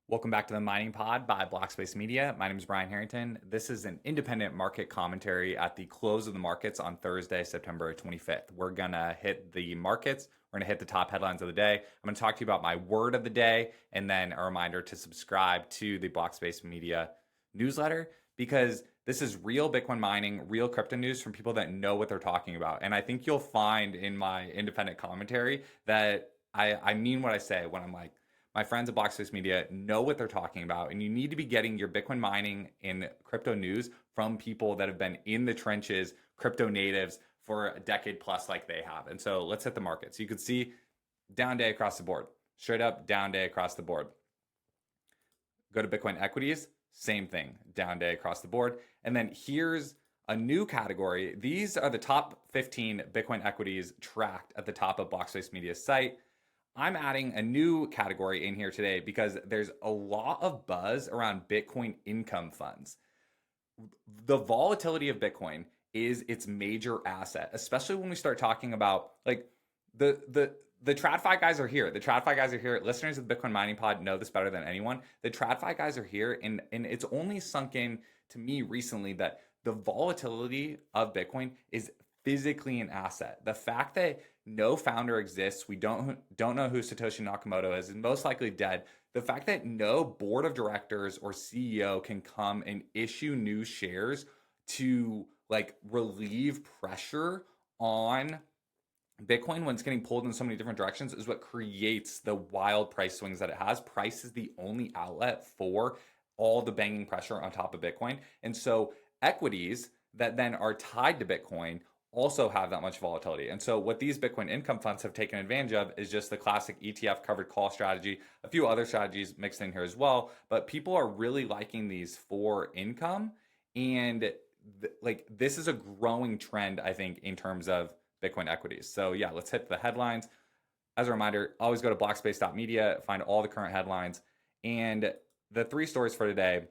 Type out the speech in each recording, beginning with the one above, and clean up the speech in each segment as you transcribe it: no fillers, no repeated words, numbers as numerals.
Welcome back to the Mining Pod by Blockspace Media. My name is Brian Harrington. This is an independent market commentary at the close of the markets on Thursday, September 25th. We're going to hit the markets. We're going to hit the top headlines of the day. I'm going to talk to you about my word of the day and then a reminder to subscribe to the Blockspace Media newsletter because this is real Bitcoin mining, real crypto news from people that know what they're talking about. And I think you'll find in my independent commentary that I mean what I say when I'm like, my friends at Blockspace Media know what they're talking about, and you need to be getting your Bitcoin mining and crypto news from people that have been in the trenches, crypto natives for a decade plus like they have. And so let's hit the markets. You can see down day across the board, straight up down day across the board. Go to Bitcoin equities, same thing, down day across the board. And then here's a new category. These are the top 15 Bitcoin equities tracked at the top of Blockspace Media's site. I'm adding a new category in here today because there's a lot of buzz around Bitcoin income funds. The volatility of Bitcoin is its major asset, especially when we start talking about like the TradFi guys are here. The TradFi guys are here. Listeners of the Bitcoin Mining Pod know this better than anyone. The TradFi guys are here, and it's only sunk in to me recently that the volatility of Bitcoin is physically an asset. The fact that no founder exists, we don't know who Satoshi Nakamoto is most likely dead. The fact that no board of directors or CEO can come and issue new shares to like relieve pressure on Bitcoin when it's getting pulled in so many different directions is what creates the wild price swings that it has. Price is the only outlet for all the banging pressure on top of Bitcoin. And so equities that then are tied to Bitcoin also have that much volatility. And so what these Bitcoin income funds have taken advantage of is just the classic ETF covered call strategy, a few other strategies mixed in here as well. But people are really liking these for income. And this is a growing trend, I think, in terms of Bitcoin equities. So yeah, let's hit the headlines. As a reminder, always go to blockspace.media, find all the current headlines. And the three stories for today: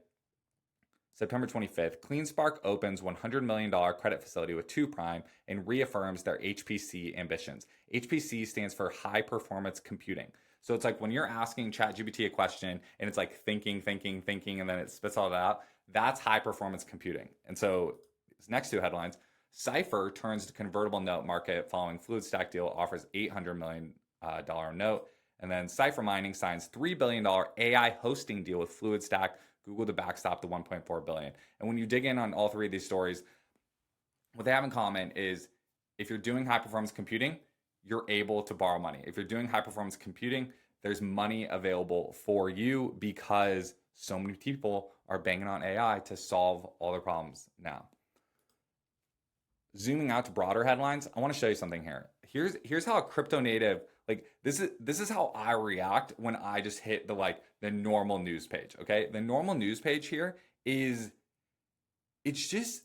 September 25th, Cleanspark opens $100 million credit facility with 2Prime and reaffirms their HPC ambitions. HPC stands for high performance computing. So it's like when you're asking ChatGPT a question and it's like thinking, and then it spits all that out, that's high performance computing. And so these next two headlines: Cipher turns to convertible note market following FluidStack deal, offers $800 million note. And then Cipher Mining signs $3 billion AI hosting deal with FluidStack, Google to backstop the $1.4 billion. And when you dig in on all three of these stories, what they have in common is if you're doing high performance computing, you're able to borrow money. If you're doing high performance computing, there's money available for you because so many people are banging on AI to solve all their problems now. Zooming out to broader headlines, I want to show you something here. Here's how a crypto native, like this is how I react when I just hit the normal news page. Okay, the normal news page here is, it's just,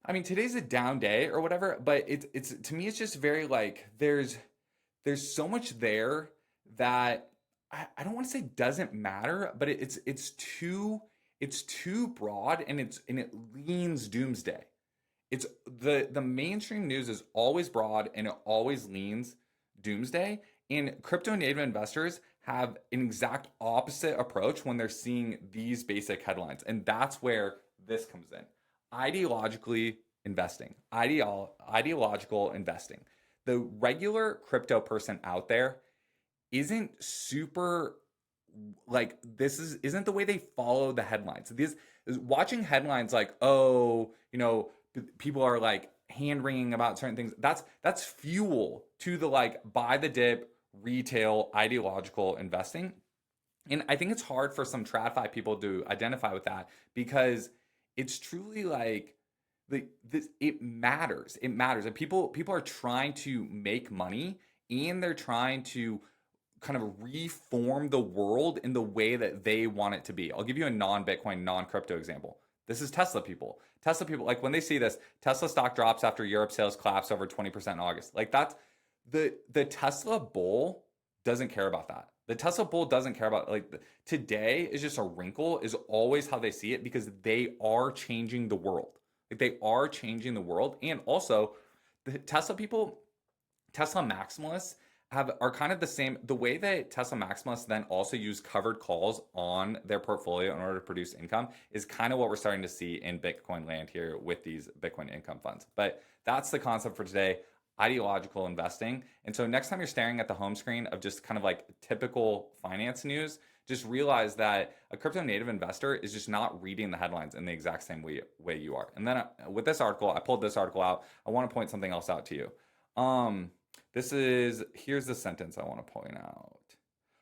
I mean, today's a down day or whatever, but it's to me it's just very like there's so much there that I don't want to say doesn't matter, but it's too broad and it leans doomsday. It's the mainstream news is always broad and it always leans doomsday, and crypto native investors have an exact opposite approach when they're seeing these basic headlines, and that's where this comes in. Ideologically investing, ideological investing. The regular crypto person out there isn't super like isn't the way they follow the headlines. This is watching headlines like, oh, people are like hand wringing about certain things. That's fuel to the like buy the dip retail ideological investing. And I think it's hard for some TradFi people to identify with that because it's truly like this. It matters. It matters. And people are trying to make money and they're trying to kind of reform the world in the way that they want it to be. I'll give you a non-Bitcoin, non-crypto example. This is Tesla people. Tesla people, like when they see this, Tesla stock drops after Europe sales collapse over 20% in August. Like that's the Tesla bull doesn't care about that. The Tesla bull doesn't care about today is just a wrinkle is always how they see it because they are changing the world. Like they are changing the world. And also the Tesla people, Tesla maximalists are kind of the same. The way that Tesla maximalists then also use covered calls on their portfolio in order to produce income is kind of what we're starting to see in Bitcoin land here with these Bitcoin income funds. But that's the concept for today, ideological investing. And so next time you're staring at the home screen of just kind of like typical finance news, just realize that a crypto native investor is just not reading the headlines in the exact same way you are. And then with this article, I pulled this article out. I want to point something else out to you. Here's the sentence I want to point out.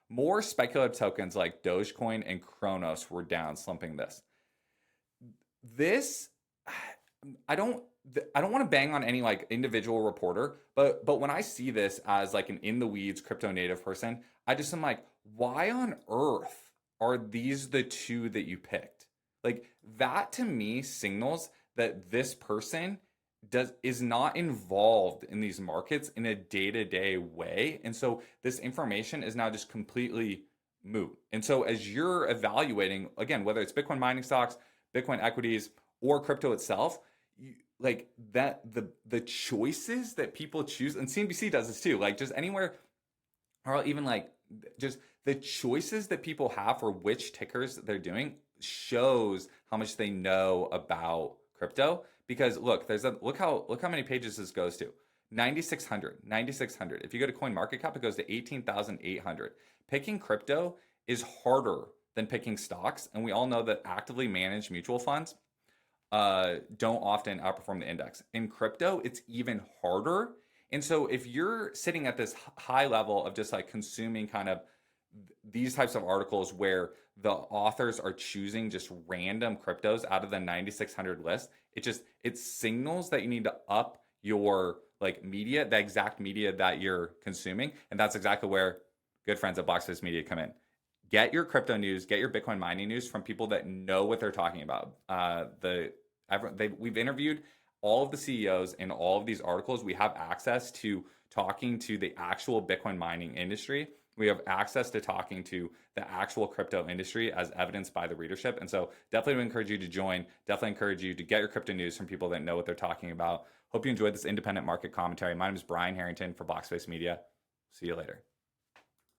More speculative tokens like Dogecoin and Kronos were down, slumping this. This, I don't want to bang on any like individual reporter, but when I see this as like an in the weeds crypto native person, I just am like, why on earth are these the two that you picked? Like that to me signals that this person is not involved in these markets in a day-to-day way. And so this information is now just completely moot. And so as you're evaluating, again, whether it's Bitcoin mining stocks, Bitcoin equities, or crypto itself, like that the choices that people choose, and CNBC does this too, like just anywhere, or even like just the choices that people have for which tickers they're doing shows how much they know about crypto. Because look, look how many pages this goes to. 9,600. If you go to CoinMarketCap, it goes to 18,800. Picking crypto is harder than picking stocks, and we all know that actively managed mutual funds don't often outperform the index. In crypto, it's even harder. And so if you're sitting at this high level of just like consuming kind of these types of articles where the authors are choosing just random cryptos out of the 9,600 list, it signals that you need to up your like media, the exact media that you're consuming. And that's exactly where good friends at Blockspace Media come in. Get your crypto news, get your Bitcoin mining news from people that know what they're talking about. We've interviewed all of the CEOs in all of these articles. We have access to talking to the actual Bitcoin mining industry. We have access to talking to the actual crypto industry as evidenced by the readership. And so definitely encourage you to join. Definitely encourage you to get your crypto news from people that know what they're talking about. Hope you enjoyed this independent market commentary. My name is Brian Harrington for Blockspace Media. See you later.